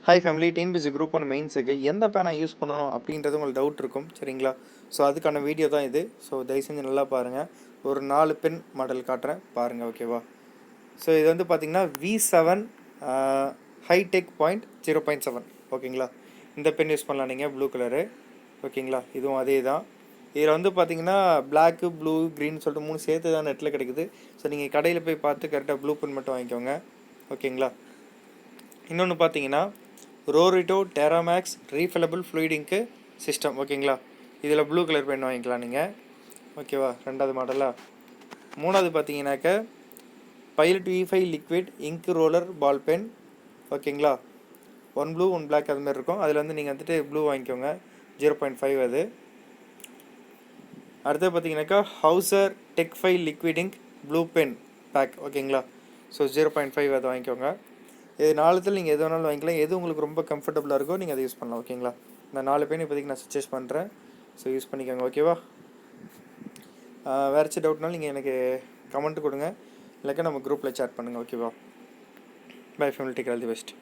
Hi family, TNPSC group one மெயின்ஸுக்கு எந்த பேனை யூஸ் பண்ணணும் அப்படின்றது உங்களுக்கு டவுட் இருக்கும். சரிங்களா? ஸோ அதுக்கான வீடியோ தான் இது. ஸோ தயவு செஞ்சு நல்லா பாருங்கள். ஒரு 4 பென் மாடல் காட்டுறேன் பாருங்கள், ஓகேவா? ஸோ இது வந்து பார்த்தீங்கன்னா V7 ஹைடெக் பாயிண்ட் 0.7, ஓகேங்களா? இந்த பென் யூஸ் பண்ணலாம் நீங்கள், ப்ளூ கலரு, ஓகேங்களா? இதுவும் அதே தான். இதில் வந்து பார்த்தீங்கன்னா பிளாக்கு, ப்ளூ, க்ரீன் சொல்லிட்டு 3 சேர்த்து தான் நெட்டில் கிடைக்குது. ஸோ நீங்கள் கடையில் போய் பார்த்து கரெக்டாக ப்ளூ பென் மட்டும் வாங்கிக்கோங்க, ஓகேங்களா? இன்னொன்று பார்த்தீங்கன்னா ரோரிட்டோ டெராமேக்ஸ் ரீஃபில்லபிள் ஃப்ளூயிட் இங்க்கு சிஸ்டம், ஓகேங்களா? இதில் ப்ளூ கலர் பென் வாங்கிக்கலாம் நீங்கள், ஓகேவா? ரெண்டாவது மாடலாக. மூணாவது பார்த்தீங்கன்னாக்க pilot V5 liquid ink roller ball pen, ஓகேங்களா? 1 ப்ளூ 1 பிளாக் அது மாதிரி இருக்கும். அதில் வந்து நீங்கள் வந்துட்டு ப்ளூ வாங்கிக்கோங்க, 0.5 அது. அடுத்தது பார்த்தீங்கன்னாக்கா Hauser tech 5 liquid ink blue pen pack, ஓகேங்களா? ஸோ 0.5 அதை வாங்கிக்கோங்க. இது 4த்தில் நீங்கள் எது வேணாலும் வாங்கிக்கலாம். எது உங்களுக்கு ரொம்ப கம்ஃபர்டபுளாக இருக்கோ நீங்கள் அதை யூஸ் பண்ணலாம், ஓகேங்களா? இந்த 4 பென் இப்போதைக்கு நான் சஜஸ்ட் பண்ணுறேன். ஸோ யூஸ் பண்ணிக்கோங்க, ஓகேவா? வேறு ஏதாச்சும் டவுட்னாலும் நீங்கள் எனக்கு கமெண்ட் கொடுங்க, இல்லைக்கா நம்ம குரூப்பில் சேட் பண்ணுங்கள், ஓகேவா? Bye family, take all the best.